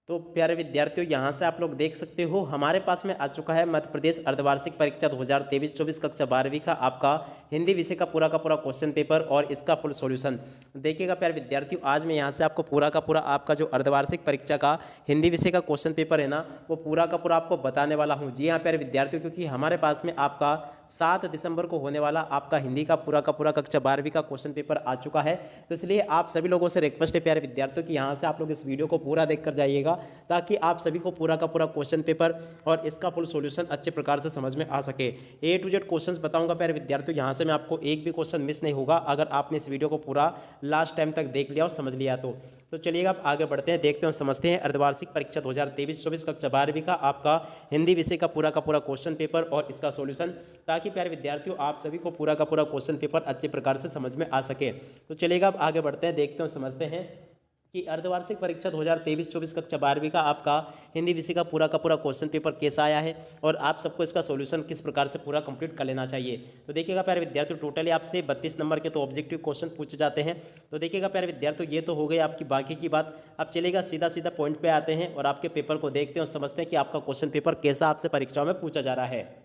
तो प्यारे विद्यार्थियों, यहाँ से आप लोग देख सकते हो हमारे पास में आ चुका है मध्य प्रदेश अर्धवार्षिक परीक्षा 2023-24 कक्षा 12वीं का आपका हिंदी विषय का पूरा क्वेश्चन पेपर और इसका फुल सॉल्यूशन। देखिएगा प्यारे विद्यार्थियों, आज मैं यहाँ से आपको पूरा का पूरा आपका जो अर्धवार्षिक परीक्षा का हिंदी विषय का क्वेश्चन पेपर है ना, वो पूरा का पूरा आपको बताने वाला हूँ। जी हाँ प्यारे विद्यार्थियों, क्योंकि हमारे पास में आपका 7 दिसंबर को होने वाला आपका हिंदी का पूरा कक्षा 12वीं का क्वेश्चन पेपर आ चुका है। तो इसलिए आप सभी लोगों से रिक्वेस्ट है प्यारे विद्यार्थियों कि यहाँ से आप लोग इस वीडियो को पूरा देख कर जाइएगा, ताकि आप सभी को पूरा का पूरा क्वेश्चन पेपर और इसका फुल सॉल्यूशन अच्छे प्रकार से समझ में आ सके। A to Z क्वेश्चंस बताऊंगा प्यारे विद्यार्थियों, यहाँ से मैं आपको एक भी क्वेश्चन मिस नहीं होगा अगर आपने इस वीडियो को पूरा लास्ट टाइम तक देख लिया और समझ लिया तो चलिएगा आप आगे बढ़ते हैं, देखते हैं समझते हैं अर्धवार्षिक परीक्षा 2023-24 कक्षा 12वीं का आपका हिंदी विषय का पूरा क्वेश्चन पेपर और इसका सॉल्यूशन, ताकि प्यारे विद्यार्थियों आप सभी को पूरा का पूरा क्वेश्चन पेपर अच्छे प्रकार से समझ में आ सके। तो चलिएगा आप आगे बढ़ते हैं, देखते हैं समझते हैं कि अर्धवार्षिक परीक्षा 2023-24 कक्षा 12वीं का आपका हिंदी विषय का पूरा क्वेश्चन पेपर कैसा आया है और आप सबको इसका सॉल्यूशन किस प्रकार से पूरा कंप्लीट कर लेना चाहिए। तो देखिएगा प्यारे विद्यार्थियों, टोटली आपसे 32 नंबर के तो ऑब्जेक्टिव क्वेश्चन पूछे जाते हैं। तो देखिएगा प्यारे विद्यार्थियों, ये तो हो गई आपकी बाकी की बात। अब चलेगा सीधा सीधा पॉइंट पे आते हैं और आपके पेपर को देखते हैं और समझते हैं कि आपका क्वेश्चन पेपर कैसा आपसे परीक्षाओं में पूछा जा रहा है।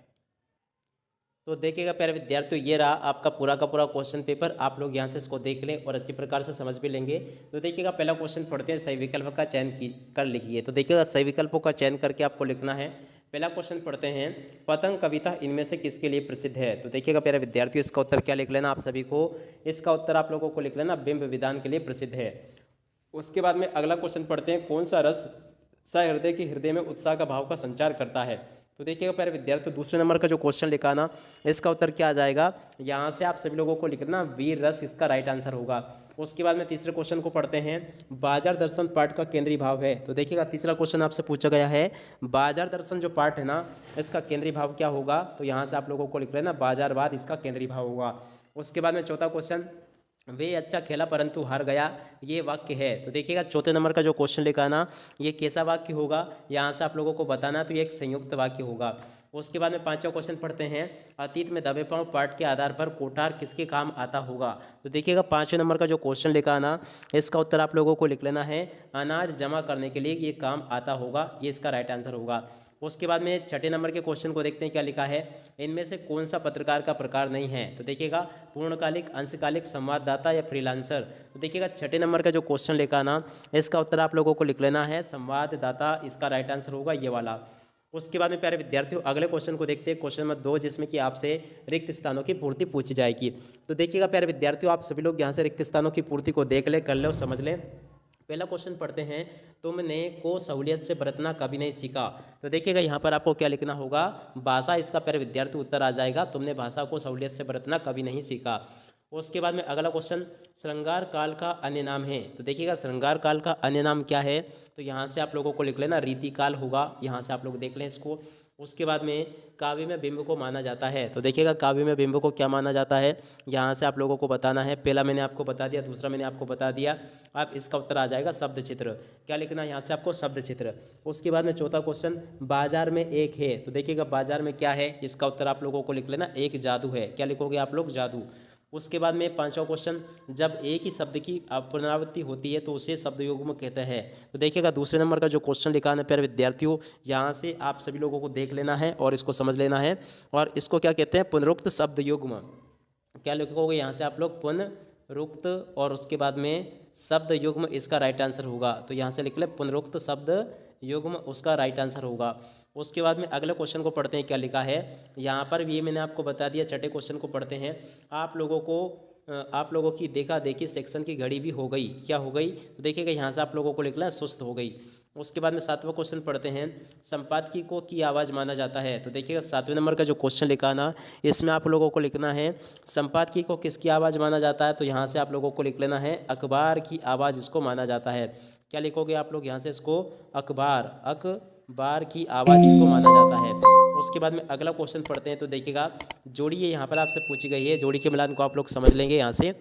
तो देखिएगा प्यारे विद्यार्थियों, ये रहा आपका पूरा का पूरा क्वेश्चन पेपर। आप लोग यहाँ से इसको देख लें और अच्छी प्रकार से समझ भी लेंगे। तो देखिएगा पहला क्वेश्चन पढ़ते हैं, सही विकल्प का चयन कर लिखिए। तो देखिएगा सही विकल्पों का चयन करके आपको लिखना है। पहला क्वेश्चन पढ़ते हैं, पतंग कविता इनमें से किसके लिए प्रसिद्ध है। तो देखिएगा प्यारे विद्यार्थियों, इसका उत्तर क्या लिख लेना आप सभी को, इसका उत्तर आप लोगों को लिख लेना बिंब विधान के लिए प्रसिद्ध है। उसके बाद में अगला क्वेश्चन पढ़ते हैं, कौन सा रस सहृदय के हृदय में उत्साह का भाव का संचार करता है। तो देखिएगा प्यारे विद्यार्थी, दूसरे नंबर का जो क्वेश्चन लिखा ना, इसका उत्तर क्या आ जाएगा, यहाँ से आप सभी लोगों को लिखना वीर रस, इसका राइट आंसर होगा। उसके बाद में तीसरे क्वेश्चन को पढ़ते हैं, बाजार दर्शन पाठ का केंद्रीय भाव है। तो देखिएगा तीसरा क्वेश्चन आपसे पूछा गया है, बाजार दर्शन जो पाठ है ना, इसका केंद्रीय भाव क्या होगा। तो यहाँ से आप लोगों को लिख लेना बाजारवाद, इसका केंद्रीय भाव होगा। उसके बाद में चौथा क्वेश्चन, वे अच्छा खेला परंतु हार गया, ये वाक्य है। तो देखिएगा चौथे नंबर का जो क्वेश्चन लिखा ना, ये कैसा वाक्य होगा, यहाँ से आप लोगों को बताना। तो ये एक संयुक्त वाक्य होगा। उसके बाद में पांचवा क्वेश्चन पढ़ते हैं, अतीत में दबे पांव पाठ के आधार पर कोठार किसके काम आता होगा। तो देखिएगा पांचवें नंबर का जो क्वेश्चन लिखा ना, इसका उत्तर आप लोगों को लिख लेना है अनाज जमा करने के लिए ये काम आता होगा, ये इसका राइट आंसर होगा। उसके बाद में छठे नंबर के क्वेश्चन को देखते हैं, क्या लिखा है, इनमें से कौन सा पत्रकार का प्रकार नहीं है। तो देखिएगा पूर्णकालिक, अंशकालिक, संवाददाता या फ्रीलांसर। तो देखिएगा छठे नंबर का जो क्वेश्चन लिखा ना, इसका उत्तर आप लोगों को लिख लेना है संवाददाता, इसका राइट आंसर होगा ये वाला। उसके बाद में प्यारे विद्यार्थियों अगले क्वेश्चन को देखते हैं, क्वेश्चन नंबर 2, जिसमें कि आपसे रिक्त स्थानों की पूर्ति पूछी जाएगी। तो देखिएगा प्यारे विद्यार्थियों, आप सभी लोग यहाँ से रिक्त स्थानों की पूर्ति को देख ले, कर ले और समझ लें। पहला क्वेश्चन पढ़ते हैं, तुमने को सहूलियत से बरतना कभी नहीं सीखा। तो देखिएगा यहाँ पर आपको क्या लिखना होगा, भाषा, इसका प्यारे विद्यार्थी उत्तर आ जाएगा, तुमने भाषा को सहूलियत से बरतना कभी नहीं सीखा। उसके बाद में अगला क्वेश्चन, श्रृंगार काल का अन्य नाम है। तो देखिएगा श्रृंगार काल का अन्य नाम क्या है। तो यहाँ से आप लोगों को लिख लेना रीतिकाल होगा, यहाँ से आप लोग देख लें इसको। उसके बाद में काव्य में बिंब को माना जाता है। तो देखिएगा काव्य में बिंब को क्या माना जाता है, यहाँ से आप लोगों को बताना है। पहला मैंने आपको बता दिया, दूसरा मैंने आपको बता दिया। अब इसका उत्तर आ जाएगा शब्द चित्र। क्या लिखना है यहाँ से आपको, शब्द चित्र। उसके बाद में चौथा क्वेश्चन, बाजार में एक है। तो देखिएगा बाजार में क्या है, इसका उत्तर आप लोगों को लिख लेना एक जादू है। क्या लिखोगे आप लोग, जादू। उसके बाद में पांचवा क्वेश्चन, जब एक ही शब्द की पुनरावृत्ति होती है तो उसे शब्द युग्म कहते हैं। तो देखिएगा दूसरे नंबर का जो क्वेश्चन लिखा है प्यारे विद्यार्थियों, यहाँ से आप सभी लोगों को देख लेना है और इसको समझ लेना है। और इसको क्या कहते हैं, पुनरुक्त शब्द युग्म। क्या लिखोगे यहाँ से आप लोग, पुनरुक्त, और उसके बाद में शब्द युग्म, इसका राइट आंसर होगा। तो यहाँ से लिख ले पुनरुक्त शब्द युग्म, उसका राइट आंसर होगा। उसके बाद में अगले क्वेश्चन को पढ़ते हैं, क्या लिखा है यहाँ पर भी, ये मैंने आपको बता दिया। छठे क्वेश्चन को पढ़ते हैं, आप लोगों की देखा देखी सेक्शन की घड़ी भी हो गई, क्या हो गई। तो देखिएगा यहाँ से आप लोगों को लिखना है सुस्त हो गई। उसके बाद में सातवां क्वेश्चन पढ़ते हैं, संपादकीय को की आवाज़ माना जाता है। तो देखिएगा सातवें नंबर का जो क्वेश्चन लिखा ना, इसमें आप लोगों को लिखना है संपादकीय को किसकी आवाज़ माना जाता है। तो यहाँ से आप लोगों को लिख लेना है अखबार की आवाज़ इसको माना जाता है। क्या लिखोगे आप लोग यहाँ से, इसको अखबार की आवाज़ इसको माना जाता है। उसके बाद में अगला क्वेश्चन पढ़ते हैं। तो देखिएगा जोड़ी ये यहाँ पर आपसे पूछी गई है, जोड़ी के मिलान को आप लोग समझ लेंगे यहाँ से।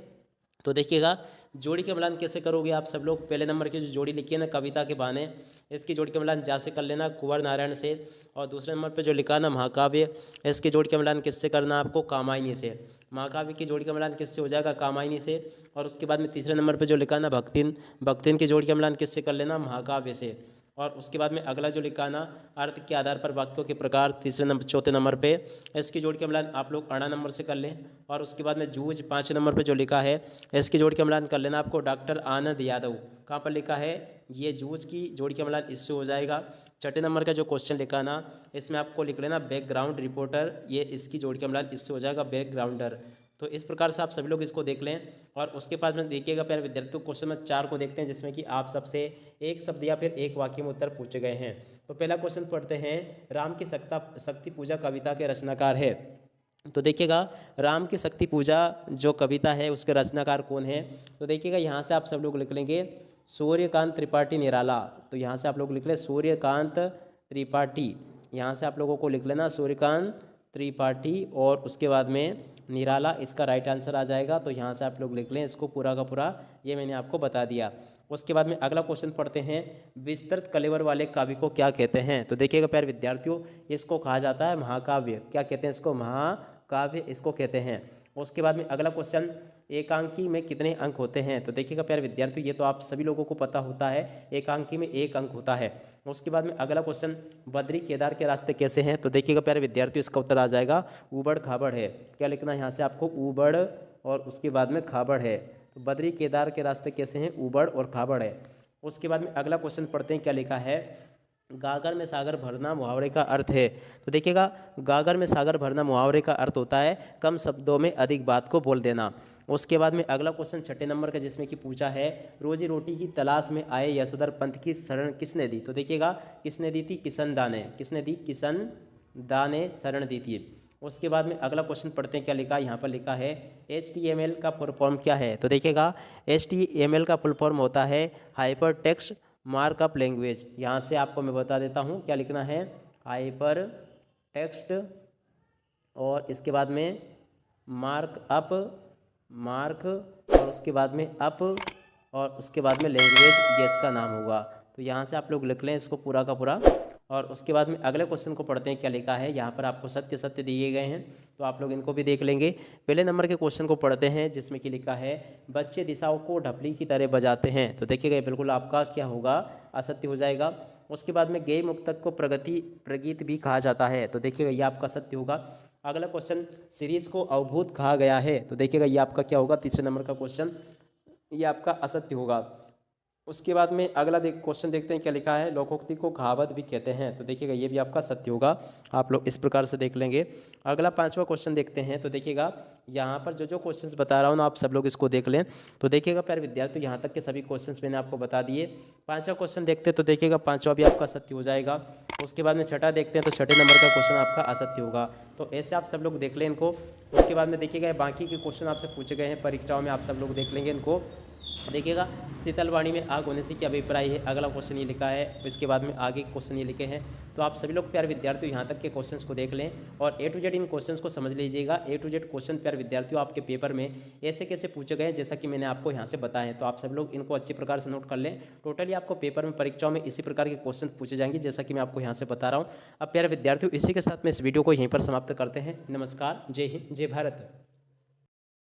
तो देखिएगा जोड़ी के मिलान कैसे करोगे आप सब लोग, पहले नंबर की जो जोड़ी लिखी है ना, कविता के बहाने, इसकी जोड़ी के मिलान जा से कर लेना, कुंवर नारायण से। और दूसरे नंबर पे जो लिखा ना महाकाव्य, इसकी जोड़ी का मिलान किससे करना आपको, कामायनी से। महाकाव्य की जोड़ी का मिलान किससे हो जाएगा, कामायनी से। और उसके बाद में तीसरे नंबर पर जो लिखा ना भक्तिन, भक्तिन की जोड़ी का मिलान किससे कर लेना, महाकाव्य से। और उसके बाद में अगला जो लिखा ना, अर्थ के आधार पर वाक्यों के प्रकार, चौथे नंबर पे इसकी जोड़ के मिलान आप लोग 8 नंबर से कर लें। और उसके बाद में जूझ 5 नंबर पे जो लिखा है इसकी जोड़ के मिलान कर लेना आपको डॉक्टर आनंद यादव, कहाँ पर लिखा है ये जूझ की जोड़ के मिलान इससे हो जाएगा। छठे नंबर का जो क्वेश्चन लिखा ना इसमें आपको लिख लेना बैकग्राउंड रिपोर्टर, ये इसकी जोड़ के मिलान इससे हो जाएगा बैकग्राउंडर। तो इस प्रकार से आप सभी लोग इसको देख लें। और उसके बाद में देखिएगा प्यारे विद्यार्थियों क्वेश्चन नंबर 4 को देखते हैं, जिसमें कि आप सबसे एक शब्द या फिर एक वाक्य में उत्तर पूछे गए हैं। तो पहला क्वेश्चन पढ़ते हैं, राम की शक्ति पूजा कविता के रचनाकार है। तो देखिएगा राम की शक्ति पूजा जो कविता है उसके रचनाकार कौन है। तो देखिएगा यहाँ से आप सब लोग लिख लेंगे सूर्यकांत त्रिपाठी निराला। तो यहाँ से आप लोग लिख लें सूर्यकांत त्रिपाठी, यहाँ से आप लोगों को लिख लेना सूर्यकांत त्रिपाठी। और उसके बाद में निराला इसका राइट आंसर आ जाएगा। तो यहाँ से आप लोग लिख लें इसको पूरा का पूरा, ये मैंने आपको बता दिया। उसके बाद में अगला क्वेश्चन पढ़ते हैं, विस्तृत कलेवर वाले काव्य को क्या कहते हैं। तो देखिएगा प्यारे विद्यार्थियों इसको कहा जाता है महाकाव्य। क्या कहते हैं इसको? महाकाव्य इसको कहते हैं। उसके बाद में अगला क्वेश्चन, एकांकी में कितने अंक होते हैं। तो देखिएगा प्यारे विद्यार्थियों ये तो आप सभी लोगों को पता होता है, एकांकी में 1 अंक होता है। उसके बाद में अगला क्वेश्चन, बद्री केदार के रास्ते कैसे हैं। तो देखिएगा प्यारे विद्यार्थियों इसका उत्तर आ जाएगा ऊबड़ खाबड़ है। क्या लिखना है यहाँ से आपको? ऊबड़ और उसके बाद में खाबड़ है। तो बद्री केदार के रास्ते कैसे हैं? ऊबड़ और खाबड़ है। उसके बाद में अगला क्वेश्चन पढ़ते हैं, क्या लिखा है, गागर में सागर भरना मुहावरे का अर्थ है। तो देखिएगा गागर में सागर भरना मुहावरे का अर्थ होता है कम शब्दों में अधिक बात को बोल देना। उसके बाद में अगला क्वेश्चन छठे नंबर का, जिसमें कि पूछा है, रोजी रोटी की तलाश में आए यशोधर पंथ की शरण किसने दी। तो देखिएगा किसने दी थी? किशन दा ने। किसने दी? किशन दा ने शरण दी थी। उसके बाद में अगला क्वेश्चन पढ़ते हैं, क्या लिखा है यहाँ पर? लिखा है HTML का फुल फॉर्म क्या है। तो देखिएगा HTML का फुल फॉर्म होता है हाइपर टेक्स्ट मार्कअप लैंग्वेज। यहाँ से आपको मैं बता देता हूँ क्या लिखना है, हाइपर टेक्स्ट और इसके बाद में मार्क और उसके बाद में अप और उसके बाद में लैंग्वेज, ये इसका नाम होगा। तो यहाँ से आप लोग लिख लें इसको पूरा का पूरा। और उसके बाद में अगले क्वेश्चन को पढ़ते हैं, क्या लिखा है यहाँ पर? आपको सत्य सत्य दिए गए हैं तो आप लोग इनको भी देख लेंगे। पहले नंबर के क्वेश्चन को पढ़ते हैं, जिसमें कि लिखा है, बच्चे दिशाओं को ढपली की तरह बजाते हैं। तो देखिएगा बिल्कुल आपका क्या होगा? असत्य हो जाएगा। उसके बाद में गेय मुक्तक को प्रगीत भी कहा जाता है। तो देखिएगा ये आपका सत्य होगा। अगला क्वेश्चन, सीरीज को अवभूत कहा गया है। तो देखिएगा ये आपका क्या होगा? तीसरे नंबर का क्वेश्चन, ये आपका असत्य होगा। उसके बाद में अगला क्वेश्चन देखते हैं, क्या लिखा है, लोकोक्ति को कहावत भी कहते हैं। तो देखिएगा ये भी आपका सत्य होगा। आप लोग इस प्रकार से देख लेंगे। अगला 5वां क्वेश्चन देखते हैं। तो देखिएगा यहाँ पर जो जो क्वेश्चंस बता रहा हूँ ना आप सब लोग इसको देख लें। तो देखिएगा प्यारे विद्यार्थी यहाँ तक के सभी क्वेश्चंस मैंने आपको बता दिए। 5वां क्वेश्चन देखते हैं। तो देखिएगा 5वां भी आपका सत्य हो जाएगा। उसके बाद में छठा देखते हैं। तो छठे नंबर का क्वेश्चन आपका असत्य होगा। तो ऐसे आप सब लोग देख लें इनको। उसके बाद में देखिएगा बाकी के क्वेश्चन आपसे पूछे गए हैं परीक्षाओं में, आप सब लोग देख लेंगे इनको। देखिएगा शीतलवाणी में आग होने से क्या अभिप्राय है, अगला क्वेश्चन ये लिखा है। इसके बाद में आगे क्वेश्चन ये लिखे हैं। तो आप सभी लोग प्यारे विद्यार्थियों यहाँ तक के क्वेश्चंस को देख लें और A to Z in questions को समझ लीजिएगा। A to Z क्वेश्चन प्यारे विद्यार्थियों आपके पेपर में ऐसे कैसे पूछे गए हैं, जैसा कि मैंने आपको यहाँ से बताया। तो आप सब लोग इनको अच्छी प्रकार से नोट कर लें। टोटली आपको पेपर में परीक्षाओं में इसी प्रकार के क्वेश्चन पूछे जाएंगे, जैसा कि मैं आपको यहाँ से बता रहा हूँ। अब प्यारे विद्यार्थियों इसी के साथ में इस वीडियो को यहीं पर समाप्त करते हैं। नमस्कार, जय हिंद, जय भारत।